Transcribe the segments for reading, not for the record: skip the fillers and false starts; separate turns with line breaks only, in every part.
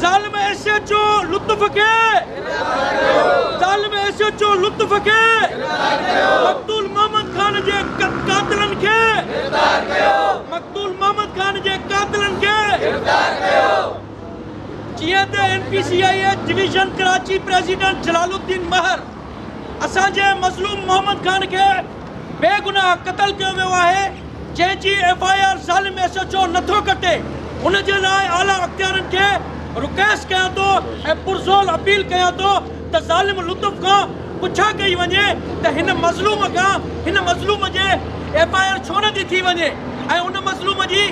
ज़ालिम SHO लुत्फ के ज़ालिम SHO लुत्फ के मक़तूल मोहम्मद खान जे कातिलन के मक़तूल मोहम्मद खान जे कातिलन के जियां ते NPCI division Karachi president Jalaluddin महर असांजे मज़लूम मोहम्मद खान के बेगुनाह क़त्ल कयो वियो आहे जंहिंजी FIR ज़ालिम SHO नथो कटे उन जे लाइ आला अख़्तियारनि खे रिक्वेस्ट कयां थो ऐं पुरज़ोर अपील कयां थो त ज़ालिम लुत्फ़ खां पुछा कई वञे त हिन मज़लूम जे FIR छो नथी थी वञे ऐं उन मज़लूम जी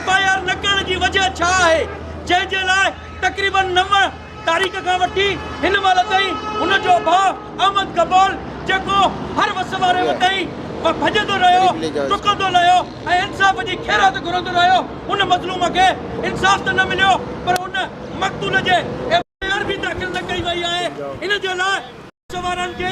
FIR न करण जी वजह छा आहे जंहिंजे लाइ तक़रीबन 9 तारीख़ खां वठी हिन महिल ताईं हुन जो भाउ अहमद कबूल जेको हर वस वारे ताईं भॼंदो रहियो डुकंदो रहियो ऐं इंसाफ़ जी ख़ैरात घुरंदो रहियो उन मज़लूम खे इंसाफ़ त न मिलियो पर उन मक़तूल जे FIR बि दाख़िल न कई वई आहे इन जे लाइ वारनि खे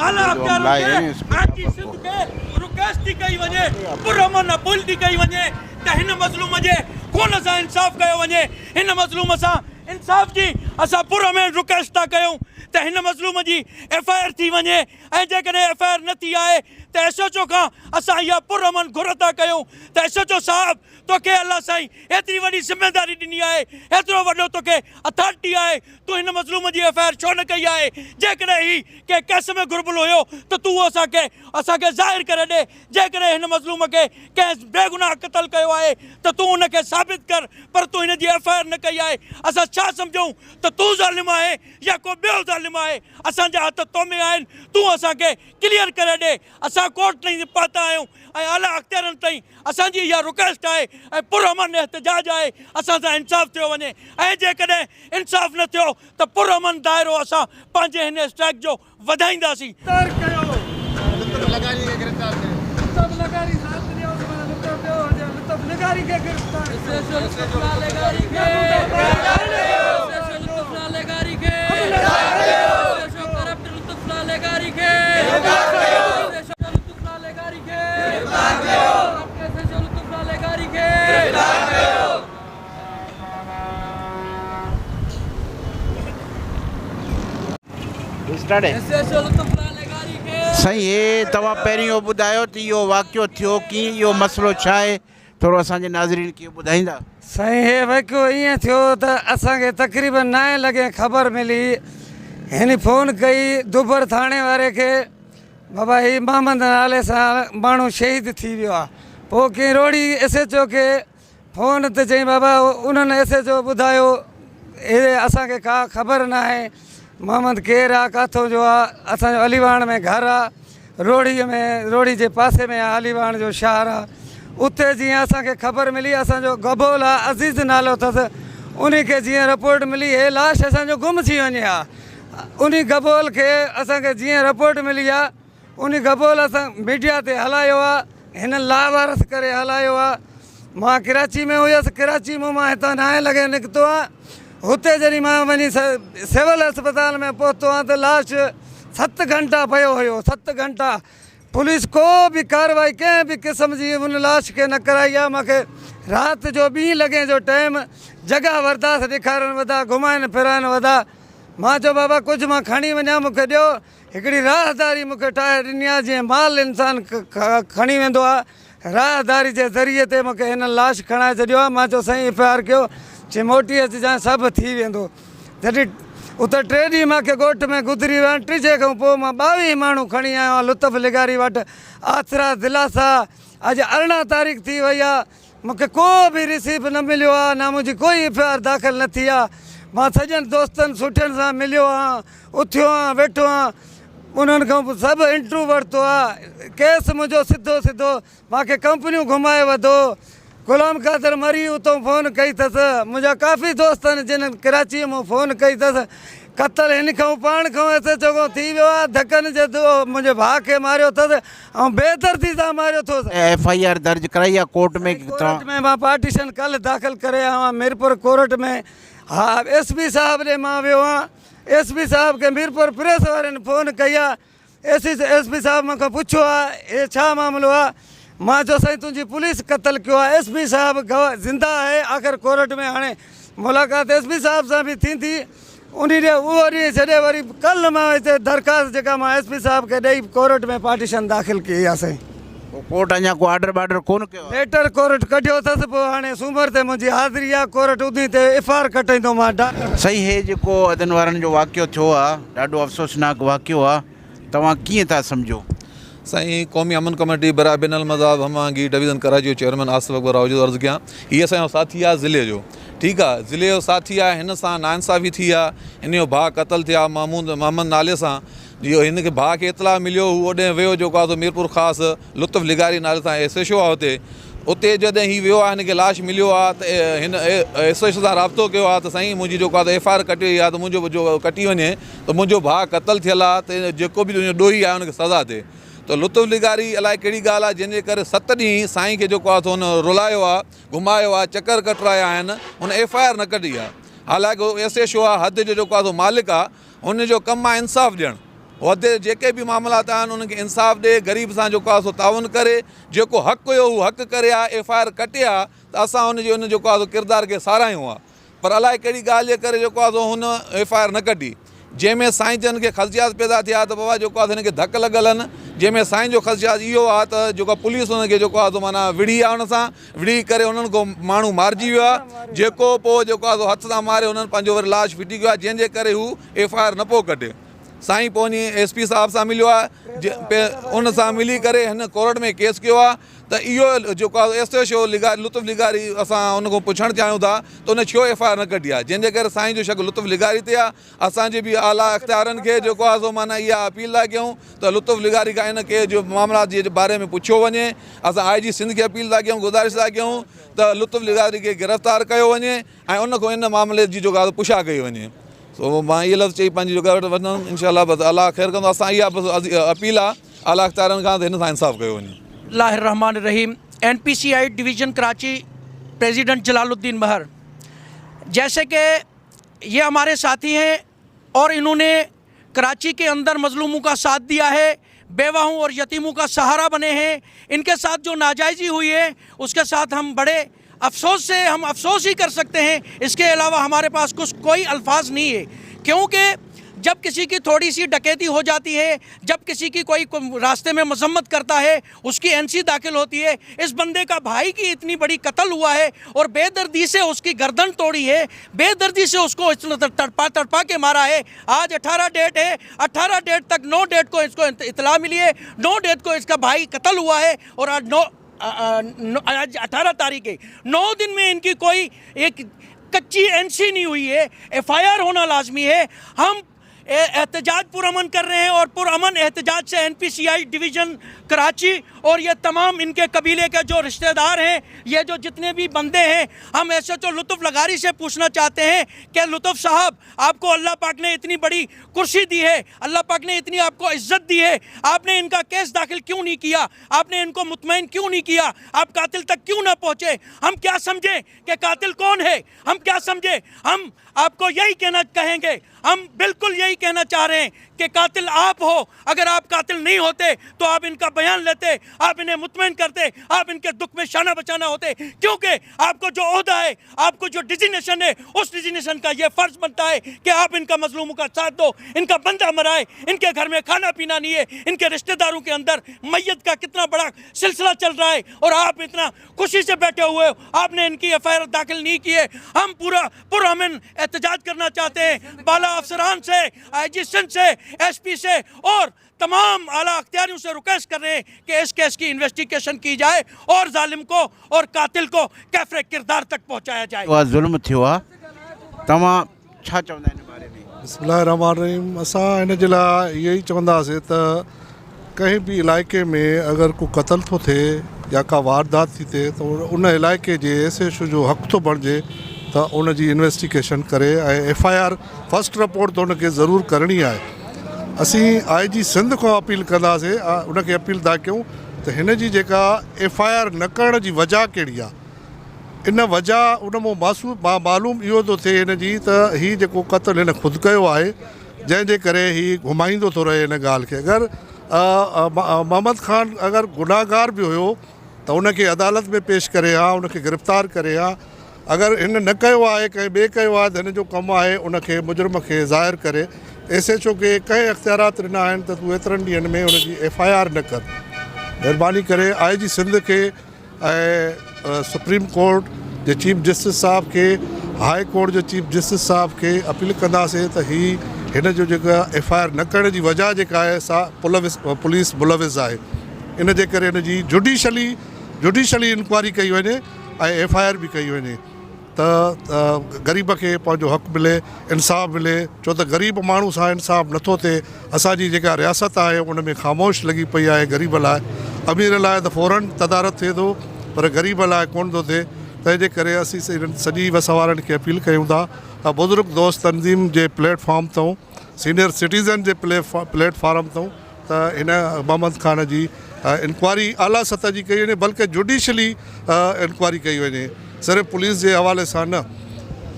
आला अख़्तियारनि खे आजी सिंध खे रिक्वेस्ट थी कई वञे पुरअमन अपील थी कई वञे त हिन मज़लूम जे खून सां इंसाफ़ कयो वञे हिन मज़लूम सां इंसाफ़ जी असां पुरअमन रिक्वेस्ट था कयूं त हिन मज़लूम जी FIR थी वञे ऐं जेकॾहिं FIR न थी आहे त SHO खां असां इहा पुरअमन घुर था कयूं त SHO साहिब तोखे अल्लाह साईं एतिरी वॾी ज़िमेदारी ॾिनी आहे एतिरो वॾो तोखे अथॉरिटी आहे तूं हिन मज़लूम जी FIR छो न कई आहे जेकॾहिं ही कंहिं केस में घुरिबल हुयो त तूं असांखे ज़ाहिर करे ॾे जेकॾहिं हिन मज़लूम खे कंहिं बेगुनाह क़त्ल कयो आहे त तूं उनखे साबित कर पर तूं हिन जी FIR न कई आहे असां छा सम्झूं त तूं ज़ालिम आहे या को ॿियो ज़ालिम आहे असांजा हथ तो में आहिनि तूं असांखे क्लियर करे ॾे असां कोर्ट ताईं पहुता आहियूं ऐं आला अख़्तियारनि ताईं असांजी इहा रिक्वेस्ट आहे ऐं पुरअमन एहतजाज आहे असां सां इंसाफ़ थियो वञे ऐं जेकॾहिं इंसाफ़ न थियो त पुरअमन दाइरो असां पंहिंजे हिन स्ट्राइक जो वधाईंदासीं
साईं ये तव्हां पहिरियों ॿुधायो त इहो वाक़ियो थियो कीअं इहो मसइलो छा आहे थोरो असांजे नाज़रीन खे ॿुधाईंदा
साईं हे वाक़ियो ईअं थियो त असांखे तक़रीबन 9 लॻे ख़बर मिली हिन फ़ोन कई दुबर थाणे वारे खे बाबा ही मोहम्मद नाले सां माण्हू शहीद थी वियो आहे पोइ कंहिं रोड़ी SHO खे फ़ोन ते चई बाबा उन्हनि SHO ॿुधायो हे असांखे का ख़बर न आहे मोहम्मद केरु आहे किथां जो आहे असांजो अलीवाण में घर आहे रोड़ी जे पासे में आहे अलीवाण जो शहर आहे उते जीअं असांखे ख़बर मिली असांजो गबोल आहे अज़ीज़ नालो अथसि उन खे जीअं रिपोर्ट मिली हे लाश असांजो गुम थी वञे आहे उन गबोल खे असांखे जीअं रिपोर्ट मिली आहे उन गबोल असां मीडिया ते हलायो आहे हिन लावारस करे हलायो आहे मां कराची में हुयसि कराची मां हितां 9 लॻे निकितो आहे हुते जॾहिं मां वञी सिविल अस्पताल में पहुतो आहियां त लाश 7 घंटा पियो हुयो 7 घंटा पुलिस को बि कार्रवाई कंहिं बि क़िस्म जी उन लाश खे न कराई आहे मूंखे राति जो 2 लॻे जो टाइम जॻह वरदास ॾेखारणु वधा घुमाइनि फिराइनि वधा मां चयो बाबा कुझु मां खणी वञा मूंखे ॾियो हिकिड़ी राहदारी मूंखे ठाहे ॾिनी आहे जीअं माल इंसानु खणी वेंदो आहे राहदारी जे ज़रिए ते मूंखे हिन लाश खणाए छॾियो आहे मां चयो साईं FIR कयो चई मोटी अचिजांइ सभु थी वेंदो जॾहिं उते 3 ॾींहं मूंखे ॻोठ में गुज़री विया 3 खां पोइ मां 22 माण्हू खणी आयो आहियां लुत्फ़ लिगारी वटि आसरा दिलासा अॼु 18 तारीख़ थी वई आहे मूंखे को बि रिसीव न मिलियो आहे न मुंहिंजी कोई FIR दाख़िल न थी आहे मां सॼनि दोस्तनि सुठनि सां मिलियो आहियां उथियो आहियां वेठो आहियां उन्हनि खां सभु इंटरव्यू वरितो आहे केस मुंहिंजो सिधो मूंखे कंपनियूं घुमाए वधो गुलाम कादर मरी उतां फ़ोन कई अथसि मुंहिंजा काफ़ी दोस्त आहिनि जिन कराचीअ मां फ़ोन कई अथसि क़त्ल हिन खां पाण खां SHO थी वियो आहे धकनि जे मुंहिंजे भाउ खे मारियो अथसि ऐं बेदर्दी सां मारियो अथसि
FIR दर्ज कराई आहे कोर्ट में
मां पार्टीशन कल्ह दाख़िल करे आयो आहियां मीरपुर कोर्ट में हा SP साहिब ॾे मां वियो आहियां SP साहिब खे मीरपुर प्रेस वारनि फ़ोन कई आहे SP साहिब मूंखां पुछियो आहे हे छा मामिलो आहे मां चयो साईं तुंहिंजी पुलिस क़त्ल कयो आहे SP साहिब ज़िंदा आहे आख़िर कोर्ट में हाणे मुलाक़ात एसपी साहब सां बि थींदी उन ॾींहुं उहो ॾींहुं छॾे वरी कल्ह मां हिते दरख़्वास्त जेका मां एसपी साहब खे ॾेई कोर्ट में पार्टीशन दाख़िल कई आहे साईं।
कोर्ट अञा को ऑर्डर बार्डर कोन कयो आहे?
लेटर कोर्ट कढियो अथसि, पोइ हाणे सूमर ते मुंहिंजी हाज़िरी आहे, कोर्ट उदी ते एफआईआर कटाईंदो मां।
सही हे जेको अदन वारनि जो वाक़ियो थियो आहे ॾाढो अफ़सोसनाक वाक़ियो आहे, तव्हां कीअं था सम्झो?
साईं क़ौमी अमन कमेटी बराए बिन अल मज़ाब हमांगी डिवीज़न कराची जो चेयरमैन आसिफ अकबर राव जो अर्ज़ु कयां, हीअ असांजो साथी आहे ज़िले जो, ठीकु आहे, ज़िले जो साथी आहे, हिन सां नाइंसाफ़ी थी आहे, हिन जो भाउ क़तल थिया मोहम्मद नाले सां, जो हिन खे भाउ खे इतला मिलियो, हू ओॾे वियो जेको आहे मीरपुर ख़ासि लुत्फ़ लिगारी नाले सां SHO आहे उते जॾहिं हीउ वियो आहे, हिन खे लाश मिलियो आहे त हिन SHO सां राब्तो कयो आहे त साईं मुंहिंजी जेको आहे FIR कटी वई आहे त मुंहिंजो जो कटी वञे त मुंहिंजो भाउ क़तल थियल आहे त जेको बि तुंहिंजो ॾोही आहे हुनखे सज़ा थिए। त लुत्फ़ लिगारी अलाए कहिड़ी ॻाल्हि आहे जंहिंजे करे 7 ॾींहं साईं खे जेको आहे हुन रुलायो आहे, घुमायो आहे, चकर कटराया आहिनि, हुन FIR न कढी आहे। हालांकि SHO आहे, हद जो जेको आहे मालिक आहे, हुनजो कमु आहे इंसाफ़ ॾियणु, उहिदे जेके बि मामलात आहिनि उन्हनि खे इंसाफ़ ॾिए, ग़रीब सां जेको आहे सो ताउन करे, जेको हक़ु हुयो हू हक़ु करे आहे, FIR कटे आहे त असां हुन जेको आहे किरदार खे सारायूं आहे। पर अलाए कहिड़ी ॻाल्हि जे करे जेको आहे हुन FIR न कढी, जंहिंमें साईं जन खे ख़दशात पैदा थिया त बाबा जेको आहे हिन खे धक लॻल आहिनि, जंहिंमें साईं जो ख़दशात इहो आहे त जेको पुलिस हुनखे जेको आहे माना विढ़ी आहे, हुन सां विढ़ी करे हुननि खां माण्हू मारिजी वियो आहे, जेको पोइ जेको आहे हथ सां मारे हुननि पंहिंजो वरी लाश फिटी कयो आहे, जंहिंजे करे हू FIR न पियो कढे। साईं पोइ वञी SP साहब सां मिलियो आहे, उन सां मिली करे हिन कोर्ट में केस कयो आहे त इहो जेको आहे SHO लुत्फ़ लिगारी असां हुन खां पुछणु चाहियूं था त उन छो FIR न कढी आहे, जंहिंजे करे साईं जो शक लुत्फ़ लिगारी ते आहे। असांजे बि आला अख़्तियारनि खे जेको आहे सो माना इहा अपील था कयूं त लुत्फ़ लिगारी खां इन के जो मामला जे बारे में पुछियो वञे। असां IG सिंध खे अपील था कयूं, गुज़ारिश था कयूं त लुत्फ़ लिगारी खे गिरफ़्तार कयो वञे ऐं उन खां इन मामले जी जेको आहे पुछा कई वञे। सो मां इहे लफ़्ज़ चई पंहिंजी जॻह वटि वञणु इंशाअल्लाह बसि अलाह ख़ैर कंदो। असां इहा बसि अपील आहे आला अख़्तियारनि खां त हिन सां इंसाफ़ कयो वञे।
बिस्मिल्लाहिर्रहमान रहीम। NPCI division Karachi president Jalaluddin महर, जैसे कि ये हमारे साथी हैं और इन्होंने कराची के अंदर मजलूमों का साथ दिया है, बेवाहों और यतीमों का सहारा बने हैं। इनके साथ जो नाजायज़ी हुई है उसके साथ हम बड़े अफसोस से हम अफसोस ही कर सकते हैं, इसके अलावा हमारे पास कुछ कोई अल्फाज नहीं है। क्योंकि जब किसी की थोड़ी सी डकैती हो जाती है, जब किसी की कोई रास्ते में मजम्मत करता है, उसकी NC दाखिल होती है। इस बंदे का भाई की इतनी बड़ी कत्ल हुआ है और बेदर्दी से उसकी गर्दन तोड़ी है, बेदर्दी से उसको तड़पा के मारा है। आज 18 डेट है, 18 डेट तक 9 डेट को इसको इतला मिली है, 9 डेट को इसका भाई कत्ल हुआ है और आज 18 तारीख है, 9 दिन में इनकी कोई एक कच्ची NC नहीं हुई है। FIR होना लाजमी है। हम एहतजाज पुरअमन कर रहे हैं और पुरअमन एहतजाज से NPCI डिवीज़न कराची और ये तमाम इनके कबीले के जो रिश्तेदार हैं, ये जो जितने भी बंदे हैं, हम SHO लुत्फ़ लिगारी से पूछना चाहते हैं कि लुत्फ़ साहब, आपको अल्लाह पाक ने इतनी बड़ी कुर्सी दी है, अल्लाह पाक ने इतनी आपको इज़्ज़त दी है, आपने इनका केस दाखिल क्यों नहीं किया? आपने इनको मुतमईन क्यों नहीं किया? आप कातिल तक क्यों ना पहुँचे? हम क्या समझें कि कातिल कौन है? हम क्या समझें? हम आपको यही कहेंगे, हम बिल्कुल यही कहना चाह रहे हैं कि कातिल आप हो। अगर आप कातिल नहीं होते तो आप इनका बयान लेते, आप इन्हें मुतमईन करते, आप इनके दुख में शाना बचाना होते। क्योंकि आपको जो ओहदा है, आपको जो डिजिग्नेशन है, उस डिजिग्नेशन का ये फ़र्ज़ बनता है कि आप इनका मजलूमों का साथ दो, इनका बंदा मराए, इनके घर में खाना पीना नहीं है, इनके रिश्तेदारों के अंदर मैयत का कितना बड़ा सिलसिला चल रहा है और आप इतना खुशी से बैठे हुए हो, आपने इनकी FIR दाखिल नहीं किए। हम पूरा पुरअमन एहतजाज करना चाहते हैं, बाला अफसरान से, IG सिंध से, SP से और तमाम आला अख्तियारियों से रिक्वेस्ट कर रहे हैं कि इस केस की इन्वेस्टिगेशन की जाए और जालिम को और कातिल को कैफ़रे किरदार तक पहुंचाया जाए।
ज़ुल्म थियो आहे, तव्हां छा चवंदा इन बारे में?
बिस्मिल्लाहिर्रहमानिर्रहीम। असां इन जे लाइ इहो ई चवंदासीं त कंहिं बि इलाइक़े में अगरि को क़तल थो थिए या का वारदात थी थिए त उन इलाइक़े जे SHO जो हक़ थो बणिजे त उन जी इन्वेस्टिगेशन करे ऐं FIR फस्ट रिपोर्ट त उनखे ज़रूरु करणी आहे। असीं IG सिंध खां अपील कंदासीं, उनखे अपील था कयूं त हिन जी जेका FIR न करण जी वजह कहिड़ी आहे, इन वजह उन मां मालूम इहो थो थिए हिन जी त हीउ जेको क़तल हिन ख़ुदि कयो आहे, जंहिंजे करे हीउ घुमाईंदो थो रहे हिन ॻाल्हि खे। अगरि मोहम्मद ख़ान अगरि गुनाहगार बि हुयो त उनखे अदालत में पेश करे हा, उनखे गिरफ़्तार करे हा, अगरि हिन न कयो आहे कंहिं ॿिए कयो आहे त हिन जो कमु आहे उनखे मुजरिम खे ज़ाहिर करे SHO खे कंहिं इख़्तियारात ॾिना आहिनि त तूं एतिरनि ॾींहंनि में हुनजी FIR न कर। महिरबानी करे IG सिंध खे ऐं सुप्रीम कोर्ट जे चीफ जस्टिस साहब खे, हाई कोर्ट जे चीफ जस्टिस साहब खे अपील कंदासीं त हिन जो जेका FIR न करण जी वजह जेका आहे सा पुलिस मुलविस आहे। इन जे करे हिन जी जुडिशली इंक्वायरी कई वञे ऐं FIR बि कई वञे त ग़रीब खे पंहिंजो हक़ मिले, इंसाफ़ मिले। छो त ग़रीब माण्हू सां इंसाफ़ नथो थिए। असांजी जेका रियासत आहे उन में ख़ामोश लॻी पई आहे ग़रीब लाइ। अमीर लाइ त फ़ौरन तदारत थिए थो पर ग़रीब लाइ कोन थो थिए। तंहिंजे करे असीं सॼी वस वारनि खे अपील कयूं था त बुज़ुर्ग दोस्त तंज़ीम जे प्लेटफॉर्म तां, सीनियर सिटीज़न जे प्लेटफॉर्म तां त हिन मोहम्मद खान जी इंक्वायरी आला सतह जी कई वञे, बल्कि जुडिशली इंक्वायरी कई वञे, सिर्फ़ु पुलिस जे हवाले सां न,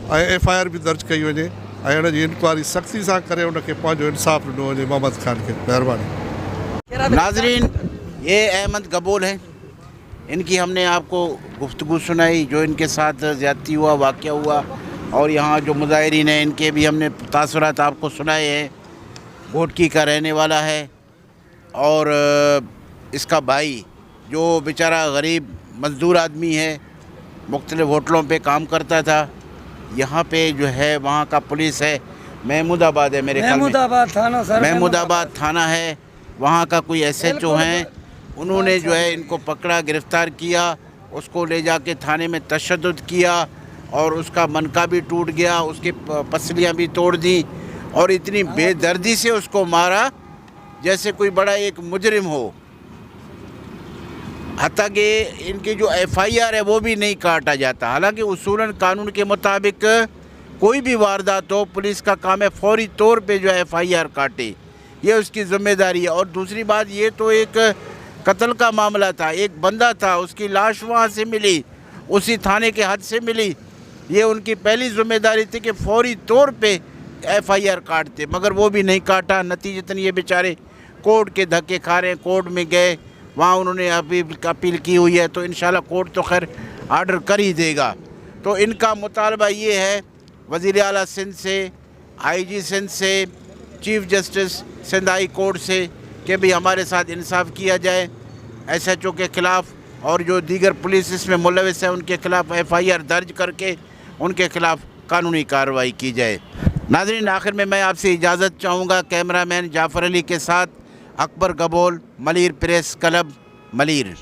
ऐं FIR बि दर्ज कई वञे ऐं हुन जी इंक्वायरी सख़्ती सां करे उनखे पंहिंजो इंसाफ़ ॾिनो वञे मोहम्मद खान खे। महिरबानी।
नाजरीन, ये अहमद गबूल हैं। इनकी हमने आपको गुफ्तगू सुनाई, जो इनके साथ ज़्यादती हुआ, वाक़या हुआ, और यहाँ जो मुज़ाहिरीन हैं इनके भी हमने तासुरात आपको सुनाए हैं। घोटकी का रहने वाला है और इसका भाई जो बेचारा गरीब मज़दूर आदमी है, मुख्तलिफ़ होटलों पे काम करता था। यहाँ पे जो है वहाँ का पुलिस है, महमूदाबाद है मेरे ख्याल में, महमूदाबाद थाना है, वहाँ का कोई SHO हैं। उन्होंने जो है इनको पकड़ा, गिरफ़्तार किया, उसको ले जाके थाने में तशद्दुद किया और उसका मनका भी टूट गया, उसकी पसलियाँ भी तोड़ दी और इतनी बेदर्दी से उसको मारा जैसे कोई बड़ा एक मुजरिम हो। हत्ता कि इनकी जो FIR है वो भी नहीं काटा जाता। हालांकि उसूलन कानून के मुताबिक कोई भी वारदात हो, पुलिस का काम है फौरी तौर पे जो FIR काटे, ये उसकी ज़िम्मेदारी है। और दूसरी बात, ये तो एक कत्ल का मामला था, एक बंदा था, उसकी लाश वहाँ से मिली, उसी थाने के हद से मिली। ये उनकी पहली ज़िम्मेदारी थी कि फौरी तौर पे FIR काटते, मगर वो भी नहीं काटा। नतीजतन ये बेचारे कोर्ट के धक्के खा रहे हैं। कोर्ट में गए, वहाँ उन्होंने अपील की हुई है, तो इंशाल्लाह कोर्ट तो खैर आर्डर कर ही देगा। तो इनका मुतालबा ये है वज़ीर आला सिंध से, IG सिंध से, chief justice Sindh high court से कि भी हमारे साथ इंसाफ किया जाए SHO के ख़िलाफ़, और जो दीगर पुलिस इसमें मुलविस है उनके ख़िलाफ़ FIR दर्ज करके उनके ख़िलाफ़ कानूनी कार्रवाई की जाए। नाज़रीन, आखिर में मैं आपसे इजाज़त चाहूँगा। कैमरामैन जाफ़र अली के साथ अकबर गबोल, मलीर प्रेस क्लब, मलीर।